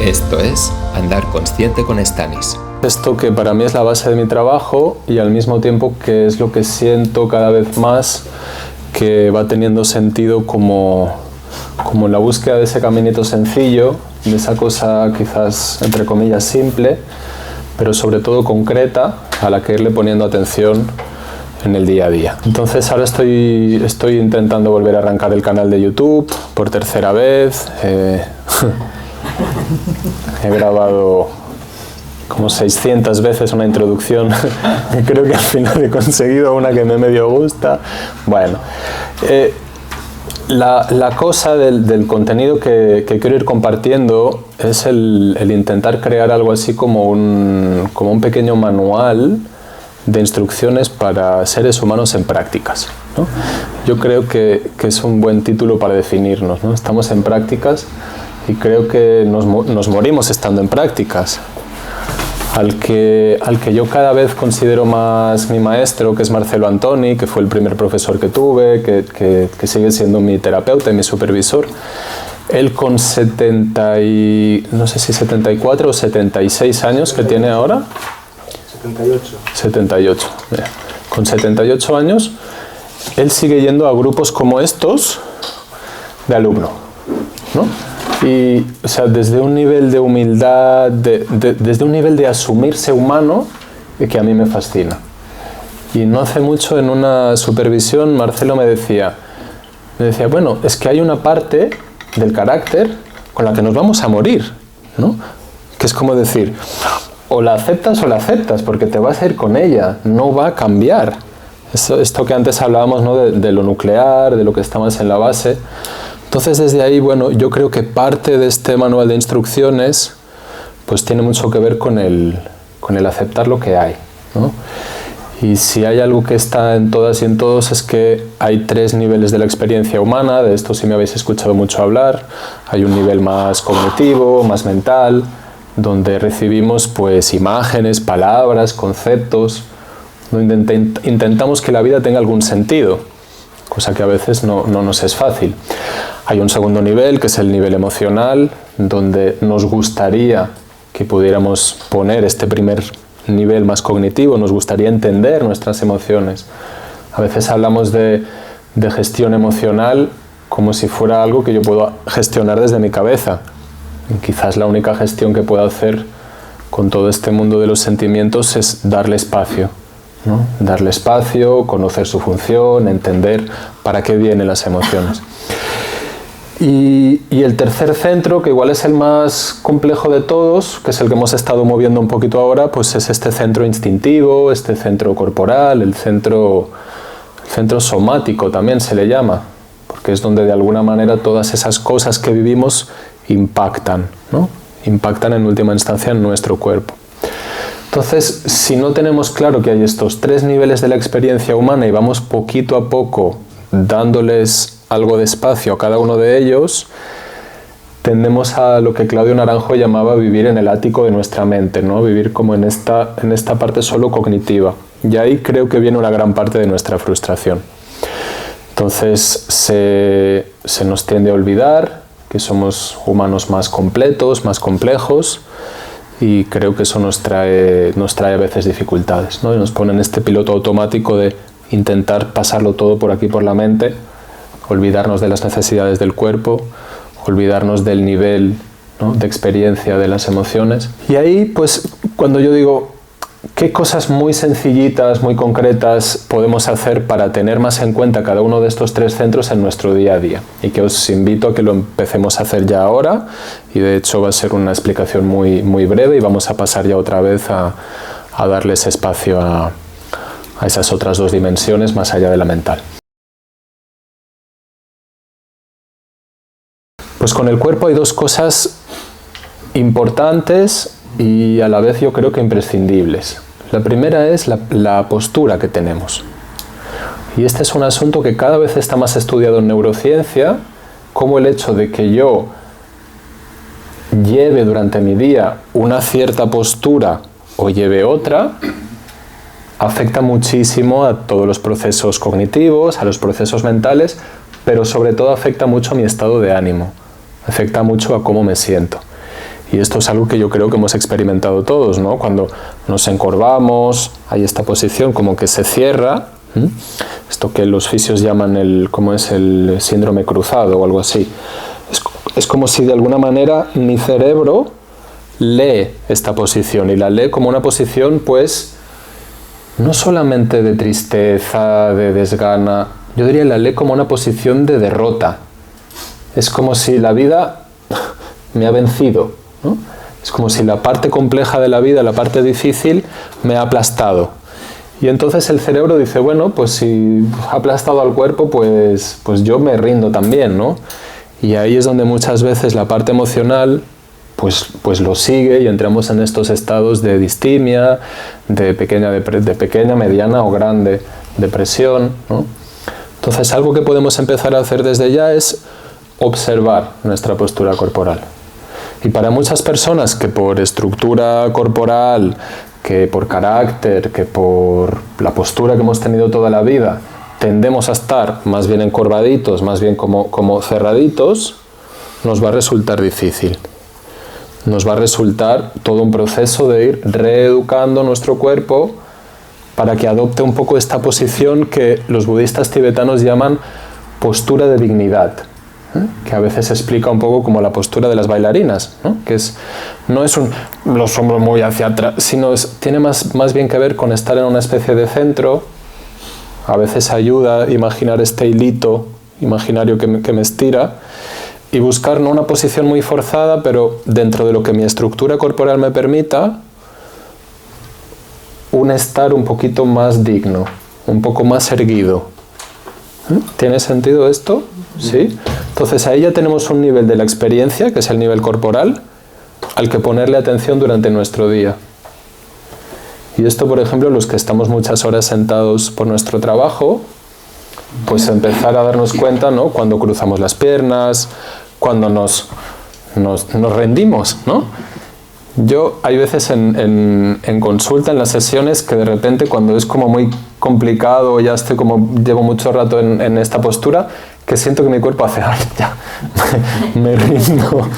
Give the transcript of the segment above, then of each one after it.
Esto es Andar Consciente con Stanis. Esto que para mí es la base de mi trabajo y al mismo tiempo que es lo que siento cada vez más que va teniendo sentido como la búsqueda de ese caminito sencillo, de esa cosa quizás entre comillas simple, pero sobre todo concreta, a la que irle poniendo atención en el día a día. Entonces ahora estoy intentando volver a arrancar el canal de YouTube por tercera vez. He grabado como 600 veces una introducción y creo que al final he conseguido una que me medio gusta. Bueno, la cosa del contenido que quiero ir compartiendo es el intentar crear algo así como un pequeño manual de instrucciones para seres humanos en prácticas, ¿no? Yo creo que es un buen título para definirnos, ¿no? Estamos en prácticas y creo que nos morimos estando en prácticas. Al que yo cada vez considero más mi maestro, que es Marcelo Antoni, que fue el primer profesor que tuve, que sigue siendo mi terapeuta y mi supervisor. Él con 74 o 76 años que tiene ahora. 78. Mira. Con 78 años, él sigue yendo a grupos como estos de alumno, ¿no? Y, o sea, desde un nivel de humildad, desde un nivel de asumirse humano, que a mí me fascina. Y no hace mucho en una supervisión, Marcelo me decía, bueno, es que hay una parte del carácter con la que nos vamos a morir, ¿no? Que es como decir, o la aceptas, porque te vas a ir con ella, no va a cambiar. Esto que antes hablábamos, ¿no? de lo nuclear, de lo que está más en la base. Entonces desde ahí, bueno, yo creo que parte de este manual de instrucciones pues tiene mucho que ver con el aceptar lo que hay, ¿no? Y si hay algo que está en todas y en todos es que hay 3 niveles de la experiencia humana, de esto sí me habéis escuchado mucho hablar. Hay un nivel más cognitivo, más mental, donde recibimos pues imágenes, palabras, conceptos, donde intentamos que la vida tenga algún sentido, cosa que a veces no nos es fácil. Hay un segundo nivel, que es el nivel emocional, donde nos gustaría que pudiéramos poner este primer nivel más cognitivo, nos gustaría entender nuestras emociones. A veces hablamos de gestión emocional como si fuera algo que yo puedo gestionar desde mi cabeza. Y quizás la única gestión que puedo hacer con todo este mundo de los sentimientos es darle espacio, ¿no? Darle espacio, conocer su función, entender para qué vienen las emociones. Y el tercer centro, que igual es el más complejo de todos, que es el que hemos estado moviendo un poquito ahora, pues es este centro instintivo, este centro corporal, el centro somático también se le llama, porque es donde de alguna manera todas esas cosas que vivimos impactan, ¿no? Impactan en última instancia en nuestro cuerpo. Entonces, si no tenemos claro que hay estos 3 niveles de la experiencia humana y vamos poquito a poco dándoles algo de espacio a cada uno de ellos, tendemos a lo que Claudio Naranjo llamaba vivir en el ático de nuestra mente, ¿no? Vivir como en esta parte solo cognitiva. Y ahí creo que viene una gran parte de nuestra frustración. Entonces se nos tiende a olvidar que somos humanos más completos, más complejos, y creo que eso nos trae a veces dificultades, ¿no? Y nos pone en este piloto automático de intentar pasarlo todo por aquí, por la mente, olvidarnos de las necesidades del cuerpo, olvidarnos del nivel, ¿no? de experiencia de las emociones. Y ahí, pues, cuando yo digo, ¿qué cosas muy sencillitas, muy concretas podemos hacer para tener más en cuenta cada uno de estos 3 centros en nuestro día a día? Y que os invito a que lo empecemos a hacer ya ahora, y de hecho va a ser una explicación muy, muy breve y vamos a pasar ya otra vez a darles espacio a esas otras 2 dimensiones más allá de la mental. Pues con el cuerpo hay 2 cosas importantes y a la vez yo creo que imprescindibles. La primera es la postura que tenemos. Y este es un asunto que cada vez está más estudiado en neurociencia, como el hecho de que yo lleve durante mi día una cierta postura o lleve otra, afecta muchísimo a todos los procesos cognitivos, a los procesos mentales, pero sobre todo afecta mucho a mi estado de ánimo, afecta mucho a cómo me siento. Y esto es algo que yo creo que hemos experimentado todos, ¿no? Cuando nos encorvamos, hay esta posición como que se cierra, esto que los fisios llaman el síndrome cruzado o algo así. Es como si de alguna manera mi cerebro lee esta posición y la lee como una posición, pues, no solamente de tristeza, de desgana, yo diría la lee como una posición de derrota. Es como si la vida me ha vencido, ¿no? Es como si la parte compleja de la vida, la parte difícil, me ha aplastado. Y entonces el cerebro dice, bueno, pues si ha aplastado al cuerpo, pues yo me rindo también, ¿no? Y ahí es donde muchas veces la parte emocional pues lo sigue y entramos en estos estados de distimia, de pequeña, mediana o grande depresión, ¿no? Entonces algo que podemos empezar a hacer desde ya es observar nuestra postura corporal. Y para muchas personas que por estructura corporal, que por carácter, que por la postura que hemos tenido toda la vida, tendemos a estar más bien encorvaditos, más bien como cerraditos, nos va a resultar difícil. Nos va a resultar todo un proceso de ir reeducando nuestro cuerpo para que adopte un poco esta posición que los budistas tibetanos llaman postura de dignidad, que a veces se explica un poco como la postura de las bailarinas, ¿no? Que no es los hombros muy hacia atrás, sino tiene más bien que ver con estar en una especie de centro. A veces ayuda a imaginar este hilito imaginario que me estira y buscar no una posición muy forzada, pero dentro de lo que mi estructura corporal me permita, un estar un poquito más digno, un poco más erguido. ¿Tiene sentido esto? ¿Sí? Entonces ahí ya tenemos un nivel de la experiencia, que es el nivel corporal, al que ponerle atención durante nuestro día. Y esto, por ejemplo, los que estamos muchas horas sentados por nuestro trabajo, pues empezar a darnos cuenta, ¿no? Cuando cruzamos las piernas, cuando nos rendimos, ¿no? Yo hay veces en consulta, en las sesiones, que de repente cuando es como muy complicado, ya llevo mucho rato en esta postura, que siento que mi cuerpo hace, ¡ay, ya! me rindo,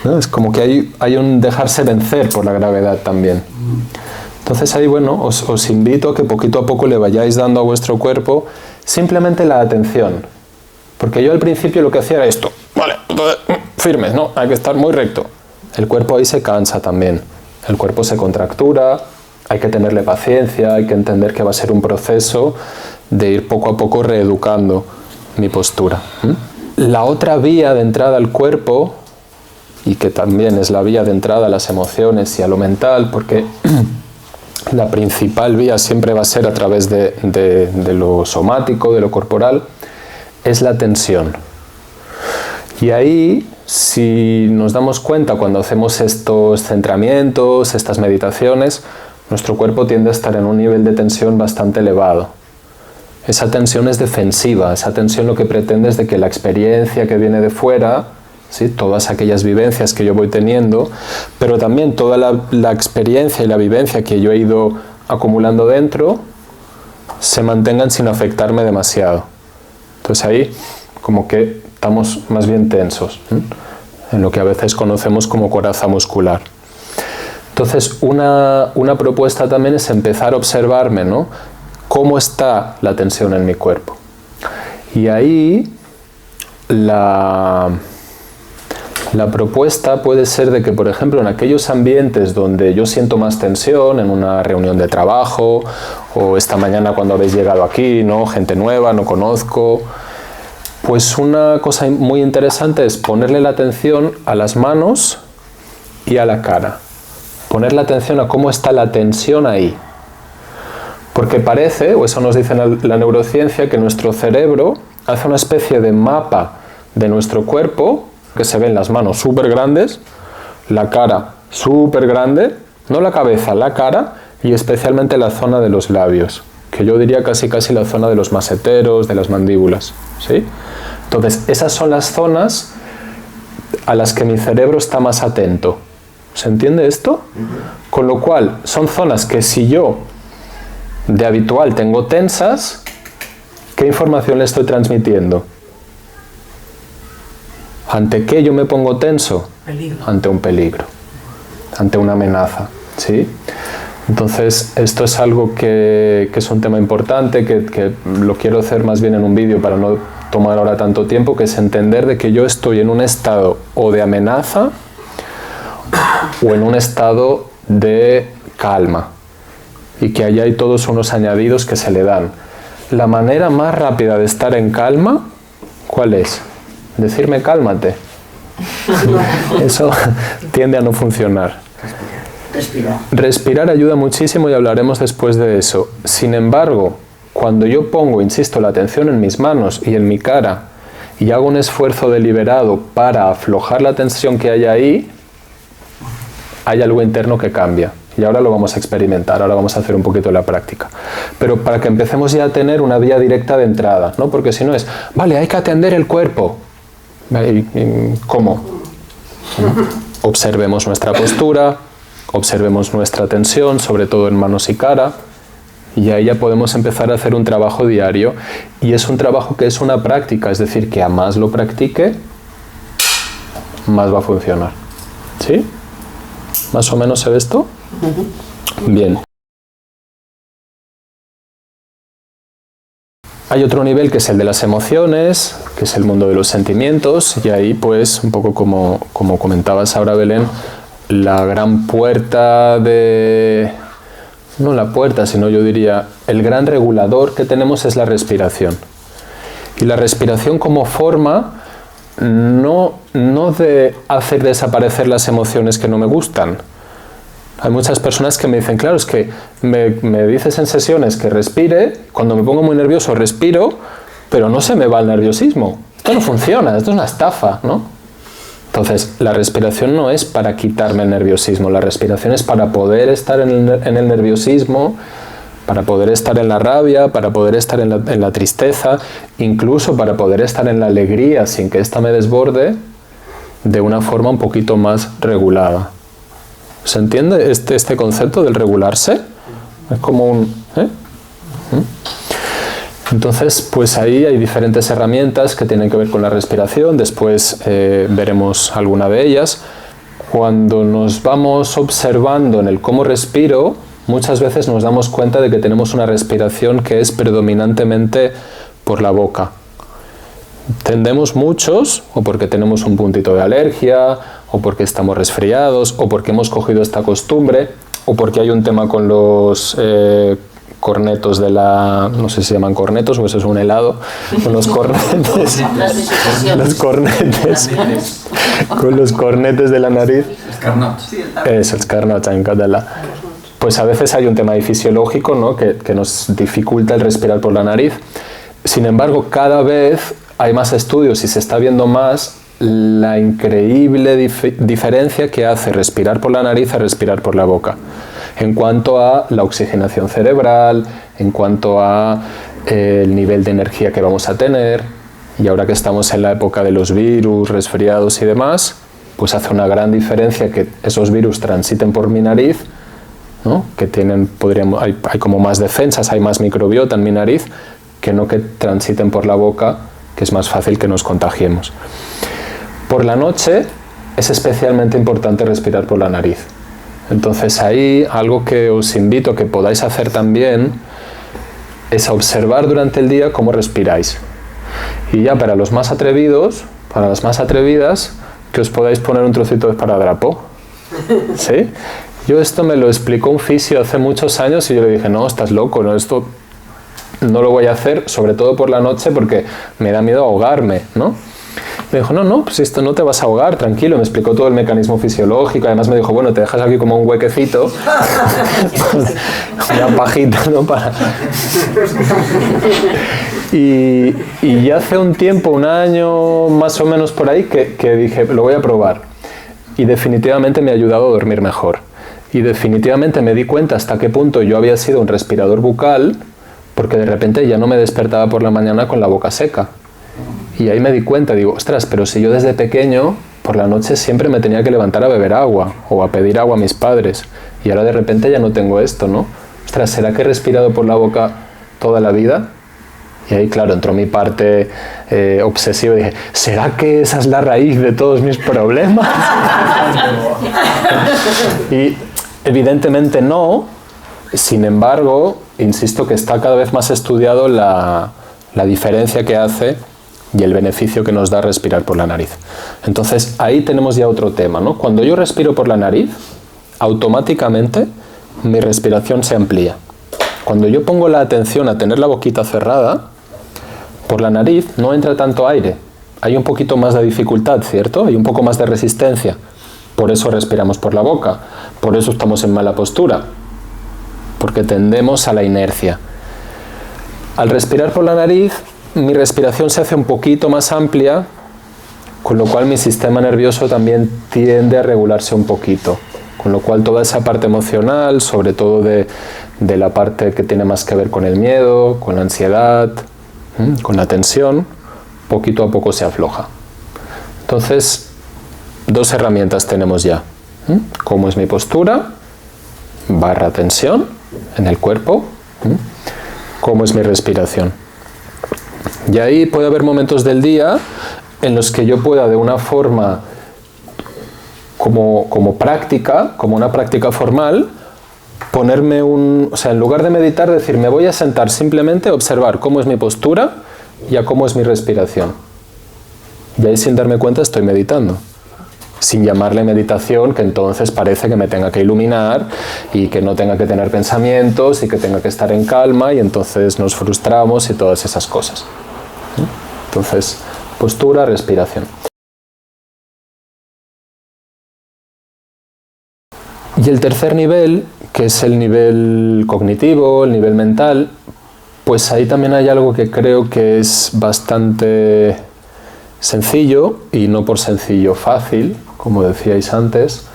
¿no? Es como que hay un dejarse vencer por la gravedad también. Entonces ahí, bueno, os invito a que poquito a poco le vayáis dando a vuestro cuerpo simplemente la atención. Porque yo al principio lo que hacía era esto, vale, entonces, firmes, ¿no? Hay que estar muy recto. El cuerpo ahí se cansa también, el cuerpo se contractura, hay que tenerle paciencia, hay que entender que va a ser un proceso de ir poco a poco reeducando mi postura. La otra vía de entrada al cuerpo, y que también es la vía de entrada a las emociones y a lo mental, porque la principal vía siempre va a ser a través de lo somático, de lo corporal, es la tensión. Y ahí, si nos damos cuenta cuando hacemos estos centramientos, estas meditaciones, nuestro cuerpo tiende a estar en un nivel de tensión bastante elevado. Esa tensión es defensiva, esa tensión lo que pretende es de que la experiencia que viene de fuera, ¿sí? Todas aquellas vivencias que yo voy teniendo, pero también toda la experiencia y la vivencia que yo he ido acumulando dentro, se mantengan sin afectarme demasiado. Entonces ahí como que estamos más bien tensos, en lo que a veces conocemos como coraza muscular. Entonces una propuesta también es empezar a observarme, ¿no? Cómo está la tensión en mi cuerpo. Y ahí la propuesta puede ser de que, por ejemplo, en aquellos ambientes donde yo siento más tensión, en una reunión de trabajo, o esta mañana cuando habéis llegado aquí, ¿no? Gente nueva, no conozco, pues una cosa muy interesante es ponerle la atención a las manos y a la cara. Ponerle atención a cómo está la tensión ahí. Porque parece, o eso nos dice la neurociencia, que nuestro cerebro hace una especie de mapa de nuestro cuerpo, que se ven las manos súper grandes, la cara súper grande, no la cabeza, la cara, y especialmente la zona de los labios, que yo diría casi la zona de los maseteros, de las mandíbulas, ¿sí? Entonces, esas son las zonas a las que mi cerebro está más atento. ¿Se entiende esto? Con lo cual, son zonas que si yo de habitual tengo tensas, ¿qué información le estoy transmitiendo? ¿Ante qué yo me pongo tenso? Peligro. Ante un peligro. ante una amenaza, ¿sí? Entonces, esto es algo que es un tema importante, que lo quiero hacer más bien en un vídeo para no tomar ahora tanto tiempo, que es entender de que yo estoy en un estado o de amenaza o en un estado de calma, y que ahí hay todos unos añadidos que se le dan. La manera más rápida de estar en calma, ¿cuál es? Decirme cálmate. Eso tiende a no funcionar. Respirar ayuda muchísimo y hablaremos después de eso. Sin embargo, cuando yo pongo, insisto, la atención en mis manos y en mi cara y hago un esfuerzo deliberado para aflojar la tensión que hay ahí, hay algo interno que cambia. Y ahora lo vamos a experimentar, ahora vamos a hacer un poquito la práctica. Pero para que empecemos ya a tener una vía directa de entrada, ¿no? Porque si no es, vale, hay que atender el cuerpo. ¿Cómo? Observemos nuestra postura, observemos nuestra tensión, sobre todo en manos y cara, y ahí ya podemos empezar a hacer un trabajo diario. Y es un trabajo que es una práctica, es decir, que a más lo practique, más va a funcionar. ¿Sí? ¿Más o menos se ve esto? Bien. Hay otro nivel que es el de las emociones, que es el mundo de los sentimientos, y ahí pues un poco como comentabas ahora, Belén, la gran puerta de... no la puerta, sino yo diría el gran regulador que tenemos es la respiración. Y la respiración como forma no de hacer desaparecer las emociones que no me gustan. Hay muchas personas que me dicen, claro, es que me dices en sesiones que respire, cuando me pongo muy nervioso respiro, pero no se me va el nerviosismo. Esto no funciona, esto es una estafa, ¿no? Entonces, la respiración no es para quitarme el nerviosismo, la respiración es para poder estar en el nerviosismo, para poder estar en la rabia, para poder estar en la tristeza, incluso para poder estar en la alegría sin que ésta me desborde, de una forma un poquito más regulada. ¿Se entiende este concepto del regularse? Es como un... Entonces, pues ahí hay diferentes herramientas que tienen que ver con la respiración, después veremos alguna de ellas. Cuando nos vamos observando en el cómo respiro, muchas veces nos damos cuenta de que tenemos una respiración que es predominantemente por la boca. Tendemos muchos, o porque tenemos un puntito de alergia, o porque estamos resfriados, o porque hemos cogido esta costumbre, o porque hay un tema con los cornetos de la... no sé si se llaman cornetos o eso es un helado, con los cornetes, con los cornetes de la nariz. Es el carnots en català. Pues a veces hay un tema fisiológico, ¿no? que nos dificulta el respirar por la nariz. Sin embargo, cada vez hay más estudios y se está viendo más la increíble diferencia que hace respirar por la nariz a respirar por la boca, en cuanto a la oxigenación cerebral, en cuanto a el nivel de energía que vamos a tener. Y ahora que estamos en la época de los virus, resfriados y demás, pues hace una gran diferencia que esos virus transiten por mi nariz, ¿no? Que hay como más defensas, hay más microbiota en mi nariz, que no que transiten por la boca, que es más fácil que nos contagiemos. Por la noche es especialmente importante respirar por la nariz. Entonces ahí algo que os invito a que podáis hacer también es a observar durante el día cómo respiráis. Y ya para los más atrevidos, para las más atrevidas, que os podáis poner un trocito de esparadrapo. ¿Sí? Yo esto me lo explicó un fisio hace muchos años y yo le dije, no, estás loco, no, esto no lo voy a hacer, sobre todo por la noche porque me da miedo ahogarme, ¿no? Me dijo, no, pues esto no te vas a ahogar, tranquilo. Me explicó todo el mecanismo fisiológico. Además me dijo, bueno, te dejas aquí como un huequecito, una pajita, ¿no? Y ya hace un tiempo, un año más o menos por ahí, que dije, lo voy a probar. Y definitivamente me ha ayudado a dormir mejor. Y definitivamente me di cuenta hasta qué punto yo había sido un respirador bucal, porque de repente ya no me despertaba por la mañana con la boca seca. Y ahí me di cuenta, digo, ostras, pero si yo desde pequeño, por la noche siempre me tenía que levantar a beber agua, o a pedir agua a mis padres, y ahora de repente ya no tengo esto, ¿no? Ostras, ¿será que he respirado por la boca toda la vida? Y ahí, claro, entró mi parte obsesiva y dije, ¿será que esa es la raíz de todos mis problemas? Y evidentemente no. Sin embargo, insisto que está cada vez más estudiado la diferencia que hace y el beneficio que nos da respirar por la nariz. Entonces, ahí tenemos ya otro tema, ¿no? Cuando yo respiro por la nariz, automáticamente mi respiración se amplía. Cuando yo pongo la atención a tener la boquita cerrada, por la nariz no entra tanto aire. Hay un poquito más de dificultad, ¿cierto? Hay un poco más de resistencia. Por eso respiramos por la boca. Por eso estamos en mala postura. Porque tendemos a la inercia. Al respirar por la nariz, mi respiración se hace un poquito más amplia, con lo cual mi sistema nervioso también tiende a regularse un poquito. Con lo cual toda esa parte emocional, sobre todo de la parte que tiene más que ver con el miedo, con la ansiedad, con la tensión, poquito a poco se afloja. Entonces, dos herramientas tenemos ya. ¿Cómo es mi postura? / tensión en el cuerpo. ¿Cómo es mi respiración? Y ahí puede haber momentos del día en los que yo pueda, de una forma como práctica, como una práctica formal, ponerme o sea, en lugar de meditar, decir, me voy a sentar simplemente a observar cómo es mi postura y a cómo es mi respiración. Y ahí, sin darme cuenta, estoy meditando. Sin llamarle meditación, que entonces parece que me tenga que iluminar y que no tenga que tener pensamientos y que tenga que estar en calma, y entonces nos frustramos y todas esas cosas. Entonces, postura, respiración. Y el tercer nivel, que es el nivel cognitivo, el nivel mental, pues ahí también hay algo que creo que es bastante sencillo, y no por sencillo fácil, como decíais antes,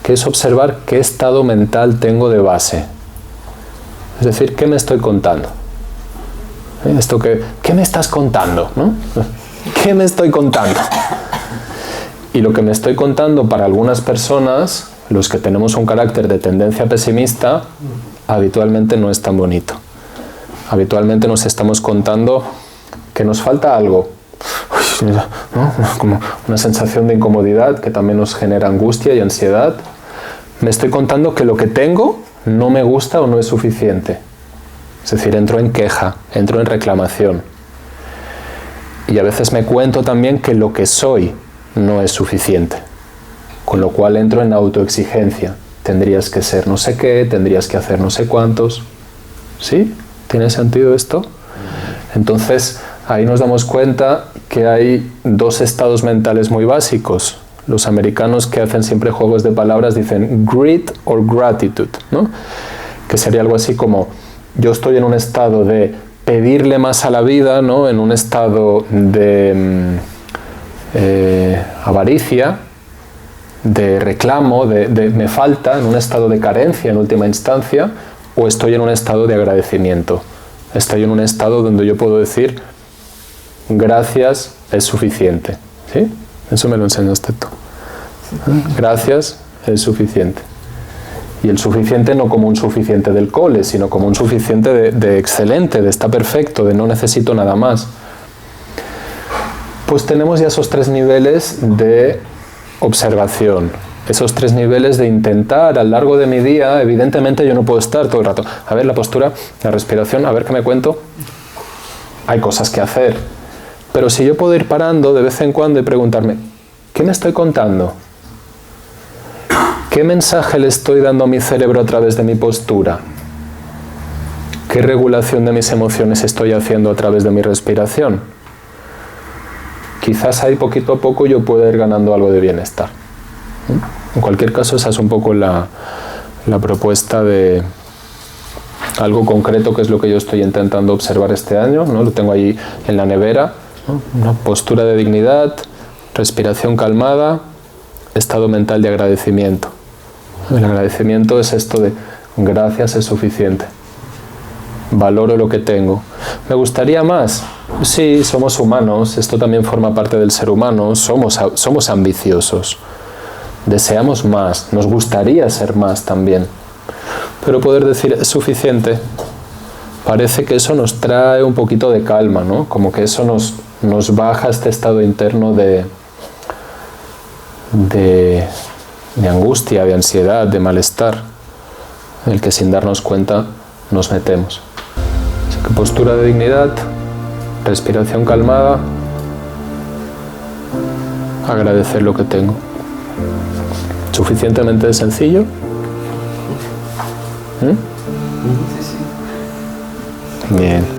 que es observar qué estado mental tengo de base. Es decir, ¿qué me estoy contando? ¿Qué me estás contando? ¿No? ¿Qué me estoy contando? Y lo que me estoy contando, para algunas personas, los que tenemos un carácter de tendencia pesimista, habitualmente no es tan bonito. Habitualmente nos estamos contando que nos falta algo, ¿no? Como una sensación de incomodidad que también nos genera angustia y ansiedad. Me estoy contando que lo que tengo no me gusta o no es suficiente. Es decir, entro en queja, entro en reclamación. Y a veces me cuento también que lo que soy no es suficiente. Con lo cual entro en autoexigencia. Tendrías que ser no sé qué, tendrías que hacer no sé cuántos. ¿Sí? ¿Tiene sentido esto? Entonces, ahí nos damos cuenta que hay dos estados mentales muy básicos. Los americanos, que hacen siempre juegos de palabras, dicen greed or gratitude, ¿no? Que sería algo así como, yo estoy en un estado de pedirle más a la vida, ¿no? En un estado de avaricia, de reclamo, de me falta, en un estado de carencia en última instancia, o estoy en un estado de agradecimiento. Estoy en un estado donde yo puedo decir, gracias, es suficiente. ¿Sí? Eso me lo enseñaste tú. Gracias, es suficiente. Y el suficiente no como un suficiente del cole, sino como un suficiente de excelente, de está perfecto, de no necesito nada más. Pues tenemos ya esos tres niveles de observación, esos tres niveles de intentar a lo largo de mi día. Evidentemente yo no puedo estar todo el rato, a ver la postura, la respiración, a ver qué me cuento. Hay cosas que hacer, pero si yo puedo ir parando de vez en cuando y preguntarme, ¿qué me estoy contando? ¿Qué mensaje le estoy dando a mi cerebro a través de mi postura? ¿Qué regulación de mis emociones estoy haciendo a través de mi respiración? Quizás ahí poquito a poco yo pueda ir ganando algo de bienestar. En cualquier caso, esa es un poco la propuesta de algo concreto, que es lo que yo estoy intentando observar este año, ¿no? Lo tengo ahí en la nevera, ¿no? Una postura de dignidad, respiración calmada, estado mental de agradecimiento. El agradecimiento es esto de gracias, es suficiente. Valoro lo que tengo. ¿Me gustaría más? Sí, somos humanos, esto también forma parte del ser humano, somos ambiciosos, deseamos más, nos gustaría ser más también, pero poder decir es suficiente, parece que eso nos trae un poquito de calma, ¿no? Como que eso nos baja este estado interno de angustia, de ansiedad, de malestar, en el que sin darnos cuenta nos metemos. Así que postura de dignidad, respiración calmada, agradecer lo que tengo. ¿Suficientemente sencillo? Sí, sí. Bien.